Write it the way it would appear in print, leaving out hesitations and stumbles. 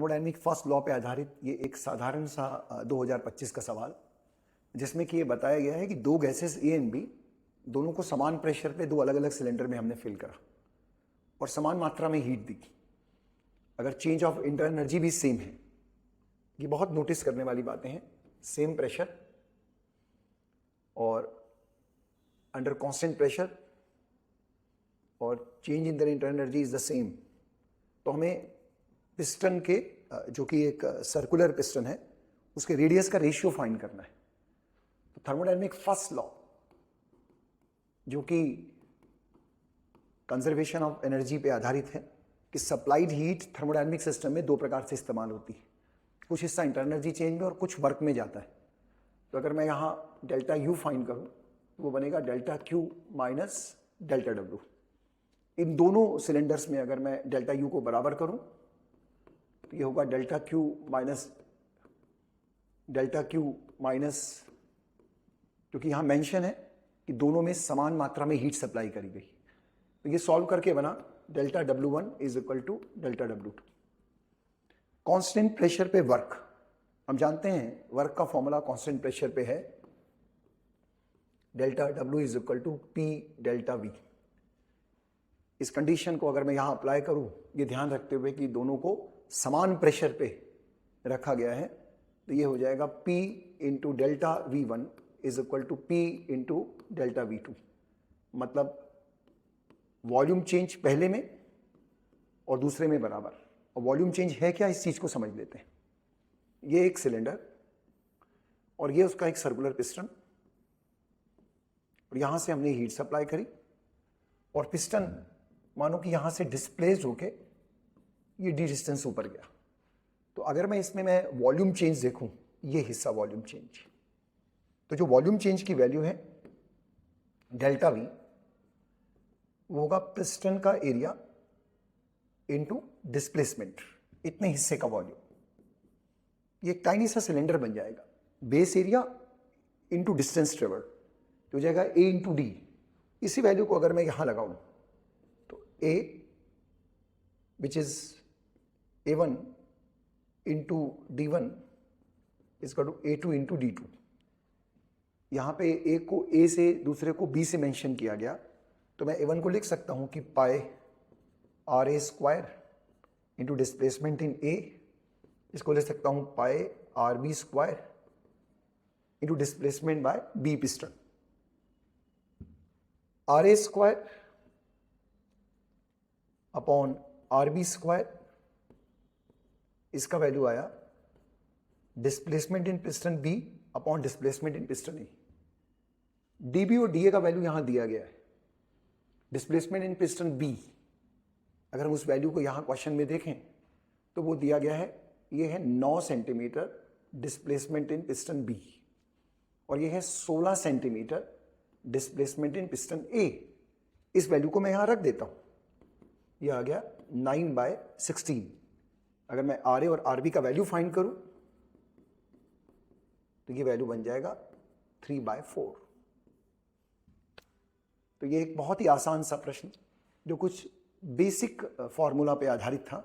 Thermodynamic first law पे आधारित ये एक साधारण सा 2025 का सवाल, जिसमें कि ये बताया गया है कि दो गैसेस ए एंड बी दोनों को समान प्रेशर पे दो अलग अलग सिलेंडर में हमने फिल करा और समान मात्रा में हीट दी। अगर चेंज ऑफ इंटरनल एनर्जी भी सेम है, ये बहुत नोटिस करने वाली बातें हैं। सेम प्रेशर और अंडर कांस्टेंट प्रेशर और change in the internal energy is the same, तो हमें पिस्टन के जो कि एक सर्कुलर पिस्टन है उसके रेडियस का रेशियो फाइंड करना है। तो थर्मोडायनेमिक फर्स्ट लॉ जो कि कंजर्वेशन ऑफ एनर्जी पे आधारित है कि सप्लाइड हीट थर्मोडायनेमिक सिस्टम में दो प्रकार से इस्तेमाल होती है। कुछ हिस्सा इंटरनल एनर्जी चेंज में और कुछ वर्क में जाता है। तो अगर मैं यहाँ डेल्टा यू फाइंड करूँ तो वो बनेगा delta Q minus delta W. इन दोनों सिलेंडर्स में अगर मैं डेल्टा यू को बराबर करूँ तो ये होगा डेल्टा क्यू माइनस, क्योंकि यहाँ मेंशन है कि दोनों में समान मात्रा में हीट सप्लाई करी गई। तो ये सॉल्व करके बना delta W1 is equal to delta W2। Constant pressure पे वर्क, हम जानते हैं वर्क का फॉर्मूला कांस्टेंट प्रेशर पे है delta W is equal to P delta V। इस कंडीशन को अगर मैं यहाँ अप्लाई करूँ, ये ध्यान रखते हुए कि दोनों को समान प्रेशर पे रखा गया है, तो ये हो जाएगा P into delta V1 is equal to P into delta V2। मतलब वॉल्यूम चेंज पहले में और दूसरे में बराबर। और वॉल्यूम चेंज है क्या, इस चीज को समझ लेते हैं। ये एक सिलेंडर और ये उसका एक सर्कुलर पिस्टन, और यहां से हमने हीट सप्लाई करी और पिस्टन मानो कि यहां से डिस्प्लेस्ड होके ये डी डिस्टेंस ऊपर गया। तो अगर मैं इसमें वॉल्यूम चेंज देखूं, ये हिस्सा वॉल्यूम चेंज, तो जो वॉल्यूम चेंज की वैल्यू है डेल्टा वी, वो होगा पिस्टन का एरिया इनटू डिस्प्लेसमेंट, इतने हिस्से का वॉल्यूम। ये एक टाइनी सा सिलेंडर बन जाएगा। Base area into distance travelled तो हो जाएगा ए इंटू डी। इसी वैल्यू को अगर मैं यहां लगाऊं तो A which is A1 into D1 is equal to A2 into D2। यहां पे एक को A से दूसरे को B से मेंशन किया गया, तो मैं A1 को लिख सकता हूं कि पाई RA square into displacement in A, इसको लिख सकता हूं पाई RB square into displacement bye B piston. RA square upon RB square, इसका वैल्यू आया displacement in piston B upon displacement in piston A। DB और DA का वैल्यू यहां दिया गया है। डिस्प्लेसमेंट इन पिस्टन B, अगर हम उस वैल्यू को यहां क्वेश्चन में देखें तो वो दिया गया है, ये है 9 centimetre displacement in piston B और ये है 16 centimetre displacement in piston A। इस वैल्यू को मैं यहां रख देता हूं, ये आ गया 9/16। अगर मैं RA और RB का वैल्यू फाइंड करूं तो ये वैल्यू बन जाएगा 3/4। तो ये एक बहुत ही आसान सा प्रश्न जो कुछ बेसिक फॉर्मूला पे आधारित था,